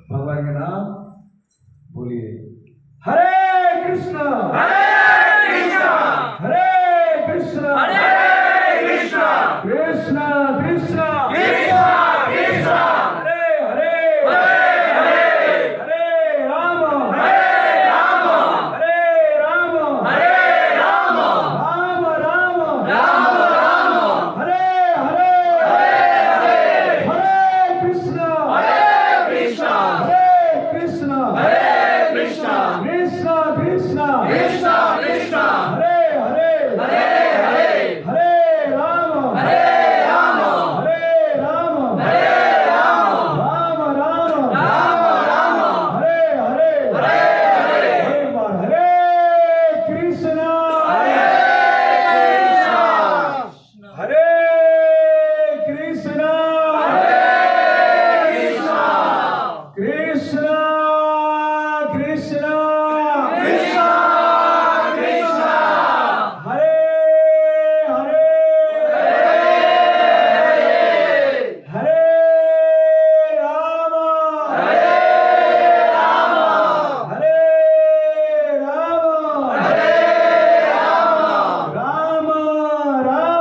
भगवान के नाम बोलिए। हरे कृष्णा हरे कृष्णा कृष्णा कृष्णा हरे हरे हरे राम हरे राम राम राम हरे हरे हरे कृष्णा कृष्णा कृष्णा कृष्णा कृष्णा हरे हरे हरे राम हरे राम राम राम हरे हरे एक बार हरे कृष्णा हरे कृष्णा कृष्णा कृष्णा हरे हरे हरे राम हरे राम राम हरे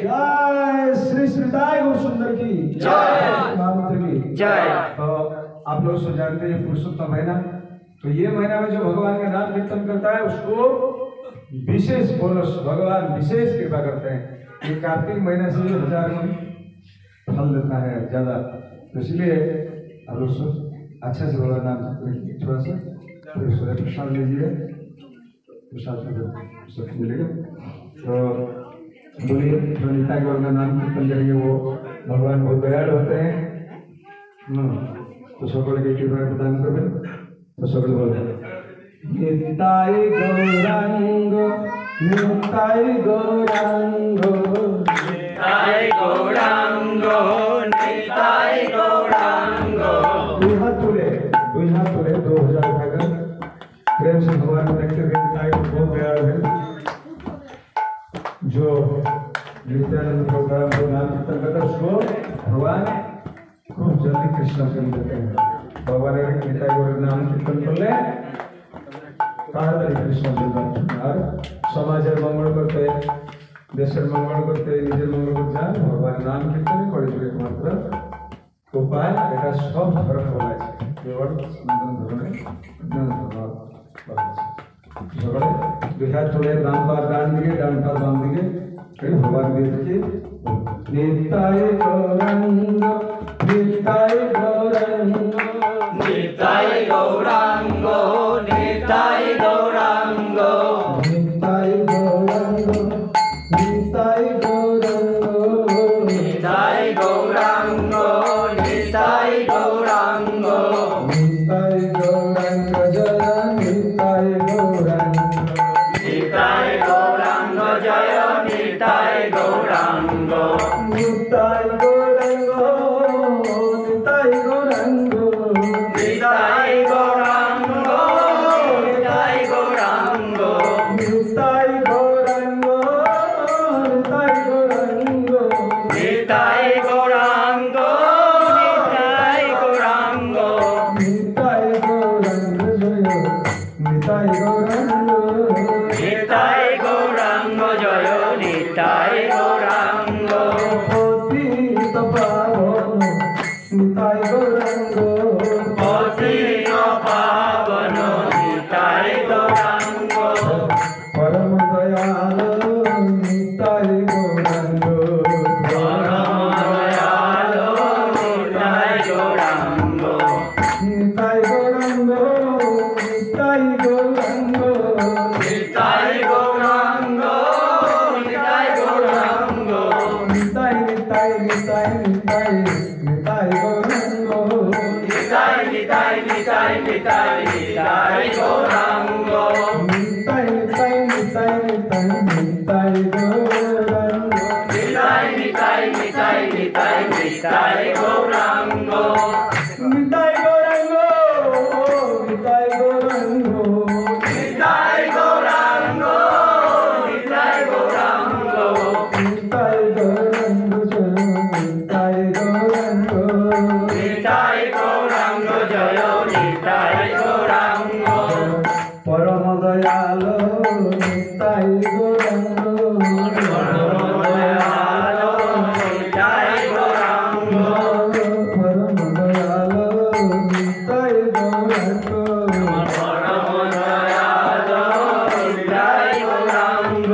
जय श्री श्रीदाय गौर सुंदर की महामंत्र की जय। तो आप लोग सब जानते हैं पुरुषोत्तम महीना, तो ये महीना में जो भगवान का नाम कीर्तन करता है उसको विशेष बोनस भगवान विशेष कृपा करते हैं। ये कार्तिक महीना से 1000 गुण फल देता है ज्यादा, तो इसलिए आप लोग सब अच्छा से भगवान नाम थोड़ा सा प्रसाद लीजिए, प्रसाद सब मिलेगा। तो बोलिए प्रणीता के का नाम कीर्तन करेंगे, वो भगवान बहुत दयालु होते हैं। तो सकल के कृपा प्रदान करें। तो सकल बोले निताय गौरा নিতাই গৌরাঙ্গ নিতাই গৌরাঙ্গ নিতাই গৌরাঙ্গ। দুই हाथ तुले 2000 उठाकर प्रेम से भगवान को देखते हुए निताई बहुत प्यार है जो नित्यानंद प्रोग्राम को नाम कीर्तन करता है उसको भगवान खूब जल्दी कृष्ण प्रेम देते हैं। भगवान ने निताई गौर नाम कीर्तन कर ले ताड़ाताड़ी कृष्ण प्रेम और समाजेर मंगल करते देशेर मंगल करते निजेर मंगल करते जान भगवान नाम कीर्तन करे जो एकमात्र उपाय এটা সব ধর্ম বলা আছে কেবল সনাতন ধর্মে সবাই দুই হাত তুলে ডান পা ডান দিকে ডান পা বাম দিকে এই ভগবান দিয়েছে নিতাই গৌরাঙ্গ নিতাই গৌরাঙ্গ নিতাই গৌরাঙ্গ নিতাই গৌরাঙ্গ নিতাই গৌরাঙ্গ নিতাই গৌরাঙ্গ নিতাই গৌরাঙ্গ নিতাই গৌরাঙ্গ নিতাই গৌরাঙ্গ জয় নিতাই গৌরাঙ্গ নিতাই গৌরাঙ্গ জয় নিতাই গৌরাঙ্গ নিতাই গৌরাঙ্গ নিতাই গৌরাঙ্গ নিতাই গৌরাঙ্গ নিতাই গৌরাঙ্গ নিতাই গৌরাঙ্গ নিতাই গৌরাঙ্গ নিতাই গৌরাঙ্গ নিতাই গৌরাঙ্গ নিতাই গৌরাঙ্গ জয় নিতাই গৌরাঙ্গ নিতাই গৌরাঙ্গ জয় নিতাই গৌরাঙ্গ পতিত পাবন নিতাই গৌরাঙ্গ পতিত পাবন নিতাই গৌরাঙ্গ পরম দয়াল নিতাই গৌরাঙ্গ পরম দয়াল নিতাই গৌরাঙ্গ নিতাই গৌরাঙ্গ নিতাই গৌরাঙ্গ নিতাই গৌরাঙ্গ নিতাই গৌরাঙ্গ নিতাই নিতাই নিতাই নিতাই নিতাই গৌরাঙ্গ নিতাই নিতাই নিতাই নিতাই নিতাই গৌরাঙ্গ নিতাই নিতাই নিতাই নিতাই নিতাই গৌরাঙ্গ নিতাই নিতাই নিতাই নিতাই নিতাই গৌরাঙ্গ নিতাই গৌরাঙ্গ নিতাই গৌরাঙ্গ নিতাই গৌরাঙ্গ নিতাই গৌরাঙ্গ নিতাই গৌরাঙ্গ নিতাই গৌরাঙ্গ নিতাই গৌরাঙ্গ জয় নিতাই গৌরাঙ্গ পরম দয়াল নিতাই গৌরাঙ্গ পরম দয়াল নিতাই গৌরাঙ্গ পরম দয়াল নিতাই গৌরাঙ্গ পরম দয়াল নিতাই গৌরাঙ্গ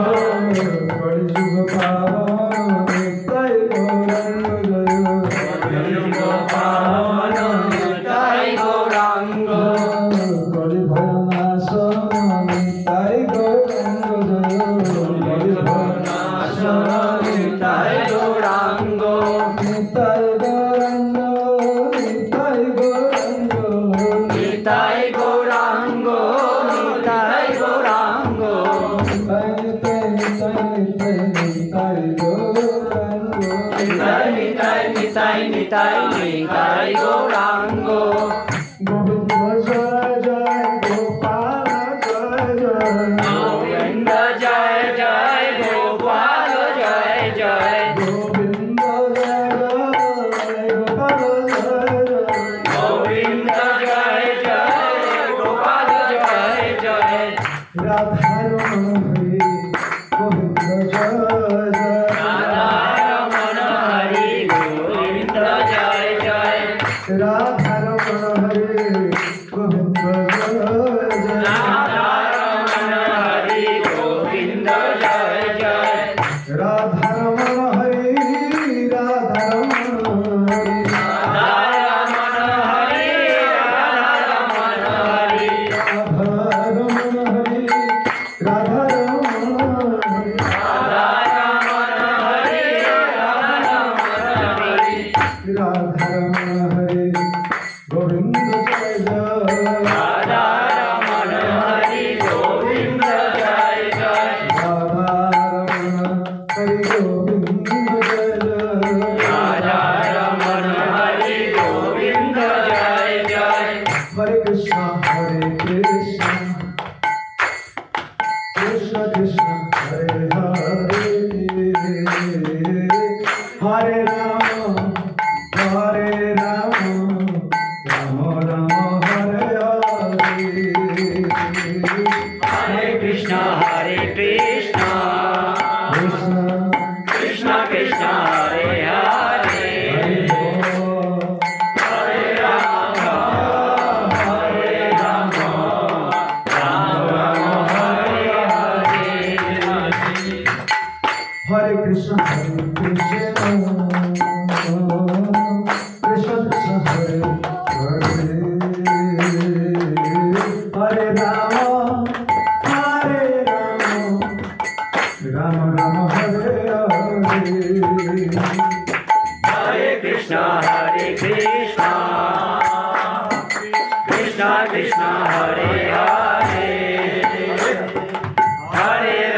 কলিযুগ পাবন নিতাই গৌরাঙ্গ কলিযুগ পাবন নিতাই গৌরাঙ্গ কলি ভয় নাশ নিতাই গৌরাঙ্গ কলি ভয় নাশ নিতাই গৌরাঙ্গ নিতাই গৌরাঙ্গ নিতাই গৌরাঙ্গ নিতাই গৌরাঙ্গ নিতাই গৌরাঙ্গ নিতাই নিতাই নিতাই নিতাই গৌরাঙ্গ নিতাই নিতাই নিতাই নিতাই নিতাই গৌরাঙ্গ গোবিন্দ জয় জয় গোপাল জয় জয় গোবিন্দ জয় জয় গোপাল জয় জয় গোবিন্দ জয় জয় গোপাল জয় জয় গোবিন্দ জয় জয় গোপাল জয় জয় রাধারমণ হরি গোবিন্দ জয় জয় রাধারমণ হরি গোবিন্দ জয় জয় রাধারমণ হরি গোবিন্দ জয় জয় রাধারমণ হরি গোবিন্দ জয় জয় রাধারমণ হরি রাধারমণ হরি রাধারমণ হরি রাধারমণ হরি রাধারমণ হরি রাধারমণ कृष्ण कृष्ण हरे हरे हरे राम राम राम हरे हरे हरे कृष्णा कृष्ण कृष्ण कृष्ण हरे हरे हरे राम राम राम हरे हरे हरे कृष्ण कृष्ण कृष्ण हरे हरे हरे राम राम राम हरे हरे हरे कृष्णा कृष्ण कृष्ण कृष्ण हरे हरे हरे